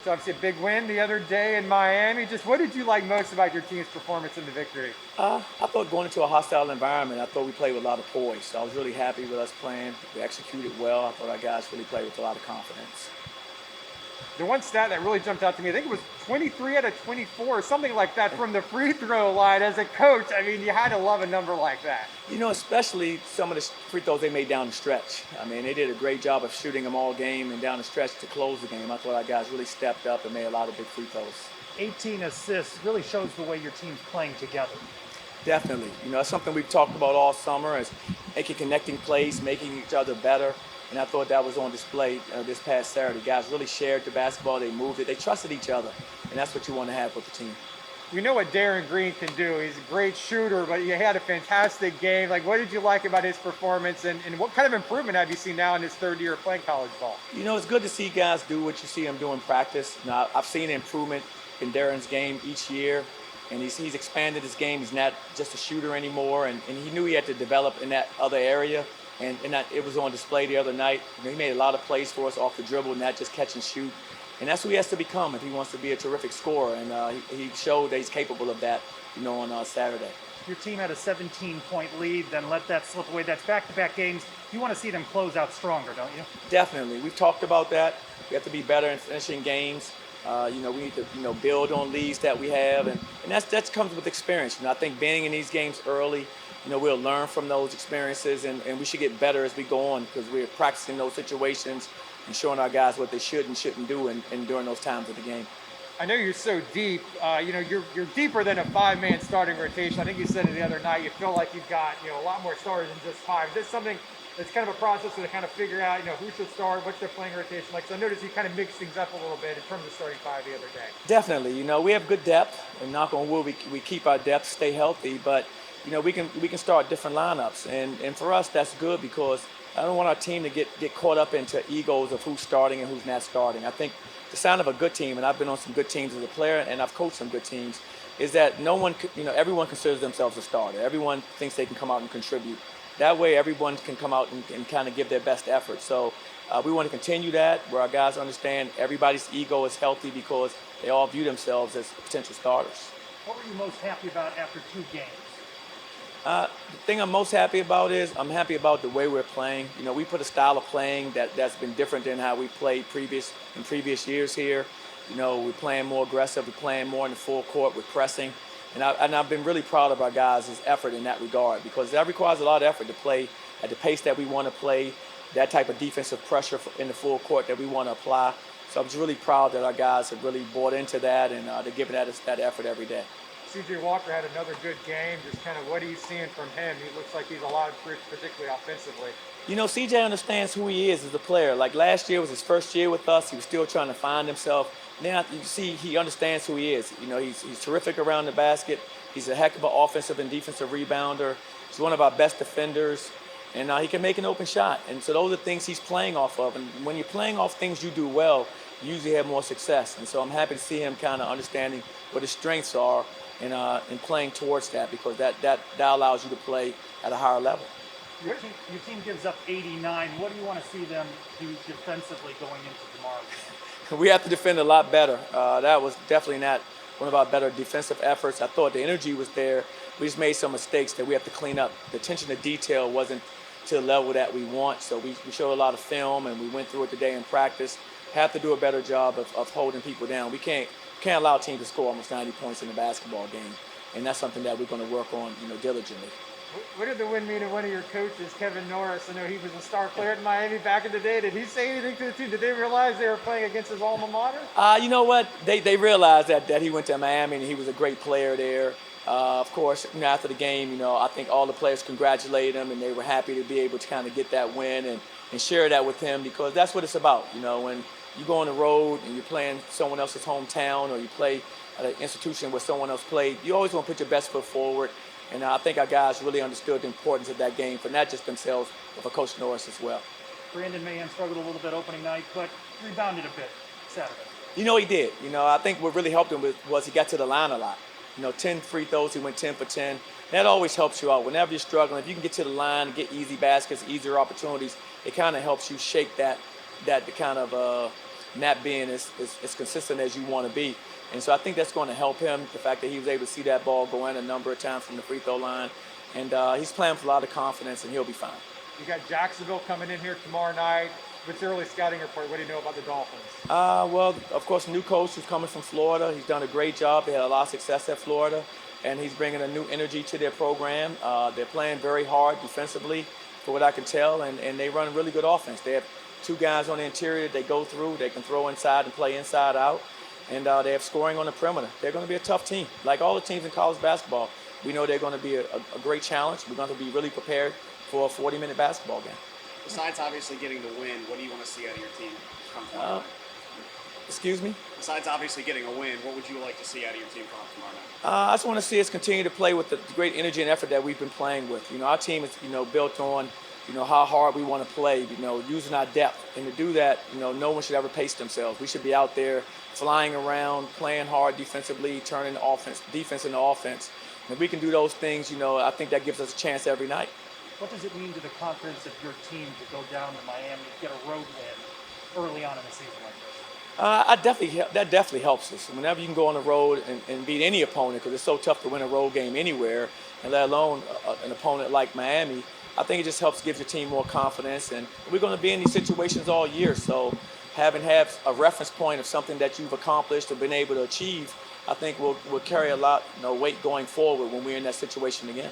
So obviously a big win the other day in Miami. Just what did you like most about your team's performance in the victory? I thought going into a hostile environment, I thought we played with a lot of poise. So I was really happy with us playing. We executed well. I thought our guys really played with a lot of confidence. The one stat that really jumped out to me, I think it was 23 out of 24 or something like that from the free throw line. As a coach, I mean, you had to love a number like that. Especially some of the free throws they made down the stretch. I mean, they did a great job of shooting them all game and down the stretch to close the game. I thought our guys really stepped up and made a lot of big free throws. 18 assists really shows the way your team's playing together. Definitely. It's something we've talked about all summer is making connecting plays, making each other better. And I thought that was on display this past Saturday. Guys really shared the basketball. They moved it. They trusted each other. And that's what you want to have with the team. We know what Darren Green can do. He's a great shooter, but he had a fantastic game. Like, what did you like about his performance, and what kind of improvement have you seen now in his third year of playing college ball? It's good to see guys do what you see them do in practice. I've seen improvement in Darren's game each year, and he's expanded his game. He's not just a shooter anymore, and he knew he had to develop in that other area. And that it was on display the other night. He made a lot of plays for us off the dribble, not just catch and shoot. And that's who he has to become if he wants to be a terrific scorer. And he showed that he's capable of that, on Saturday. Your team had a 17-point lead, then let that slip away. That's back-to-back games. You want to see them close out stronger, don't you? Definitely. We've talked about that. We have to be better in finishing games. We need to build on leads that we have, and that comes with experience. I think being in these games early, we'll learn from those experiences, and we should get better as we go on because we're practicing those situations and showing our guys what they should and shouldn't do and during those times of the game. I know you're so deep. You're deeper than a five-man starting rotation. I think you said it the other night. You feel like you've got a lot more starters than just five. Is this something that's kind of a process to kind of figure out who should start, what's their playing rotation like? So I noticed you kind of mixed things up a little bit in terms of starting five the other day. Definitely. We have good depth, and knock on wood, we keep our depth, stay healthy, but we can start different lineups, and for us that's good because I don't want our team to get caught up into egos of who's starting and who's not starting. I think the sign of a good team, and I've been on some good teams as a player, and I've coached some good teams, is that everyone considers themselves a starter. Everyone thinks they can come out and contribute. That way, everyone can come out and kind of give their best effort. So we want to continue that, where our guys understand everybody's ego is healthy because they all view themselves as potential starters. What were you most happy about after 2 games? The thing I'm most happy about is I'm happy about the way we're playing. We put a style of playing that's been different than how we played in previous years here. We're playing more aggressive. We're playing more in the full court. We're pressing. And I've been really proud of our guys' effort in that regard because that requires a lot of effort to play at the pace that we want to play, that type of defensive pressure in the full court that we want to apply. So I'm just really proud that our guys have really bought into that and they're giving that effort every day. C.J. Walker had another good game. Just kind of what are you seeing from him? He looks like he's a lot of fruit, particularly offensively. CJ understands who he is as a player. Like last year was his first year with us. He was still trying to find himself. Now you see he understands who he is. He's terrific around the basket. He's a heck of an offensive and defensive rebounder. He's one of our best defenders. And he can make an open shot. And so those are things he's playing off of. And when you're playing off things you do well, you usually have more success. And so I'm happy to see him kind of understanding what his strengths are and playing towards that because that allows you to play at a higher level. Your team gives up 89. What do you want to see them do defensively going into tomorrow? We have to defend a lot better. That was definitely not one of our better defensive efforts. I thought the energy was there. We just made some mistakes that we have to clean up. The attention to detail wasn't to the level that we want, so we showed a lot of film and we went through it today in practice. Have to do a better job of holding people down. We can't allow a team to score almost 90 points in a basketball game, and that's something that we're going to work on, diligently. What did the win mean to one of your coaches, Kevin Norris? I know he was a star player at Miami back in the day. Did he say anything to the team? Did they realize they were playing against his alma mater? You know what? They realized that he went to Miami and he was a great player there. Of course, after the game, I think all the players congratulated him and they were happy to be able to kind of get that win and share that with him because that's what it's about. When you go on the road and you're playing someone else's hometown or you play at an institution where someone else played, you always want to put your best foot forward. And I think our guys really understood the importance of that game for not just themselves, but for Coach Norris as well. Brandon Mahan struggled a little bit opening night, but rebounded a bit Saturday. He did. I think what really helped him was he got to the line a lot. 10 free throws, he went 10 for 10. That always helps you out. Whenever you're struggling, if you can get to the line, get easy baskets, easier opportunities, it kind of helps you shake that kind of not being as consistent as you want to be. And so I think that's going to help him, the fact that he was able to see that ball go in a number of times from the free throw line. And he's playing with a lot of confidence, and he'll be fine. You got Jacksonville coming in here tomorrow night. What's your early scouting report? What do you know about the Dolphins? Well, of course, new coach who's coming from Florida. He's done a great job. They had a lot of success at Florida, and he's bringing a new energy to their program. They're playing very hard defensively, for what I can tell, and they run a really good offense. They have two guys on the interior that they go through. They can throw inside and play inside out, and they have scoring on the perimeter. They're going to be a tough team. Like all the teams in college basketball, we know they're going to be a great challenge. We're going to be really prepared for a 40-minute basketball game. Besides obviously getting the win, what do you want to see out of your team come tomorrow night? Excuse me? Besides obviously getting a win, what would you like to see out of your team come tomorrow night? I just want to see us continue to play with the great energy and effort that we've been playing with. Our team is, built on, how hard we want to play, using our depth. And to do that, no one should ever pace themselves. We should be out there flying around, playing hard defensively, turning defense into offense. And if we can do those things, I think that gives us a chance every night. What does it mean to the confidence of your team to go down to Miami, get a road win early on in a season like this? That definitely helps us. Whenever you can go on the road and beat any opponent, because it's so tough to win a road game anywhere, and let alone an opponent like Miami, I think it just helps give your team more confidence. And we're going to be in these situations all year, so having a reference point of something that you've accomplished or been able to achieve, I think will carry a lot weight going forward when we're in that situation again.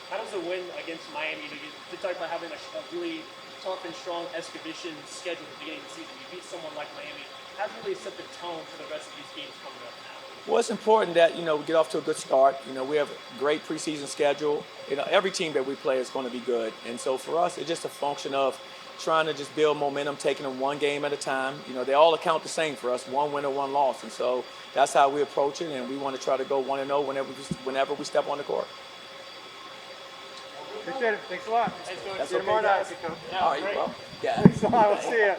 How does a win against Miami, you talk about having a really tough and strong exhibition schedule at the beginning of the season, you beat someone like Miami, how does it really set the tone for the rest of these games coming up now? Well, it's important that, we get off to a good start. We have a great preseason schedule. Every team that we play is going to be good. And so for us, it's just a function of trying to just build momentum, taking them one game at a time. They all account the same for us, one win or one loss. And so that's how we approach it, and we want to try to go 1-0 whenever we step on the court. Appreciate it. Thanks a lot. Thanks, Coach. That's See you okay, tomorrow night. guys. Yeah, All right, great. well, yeah. Thanks a lot. We'll see you.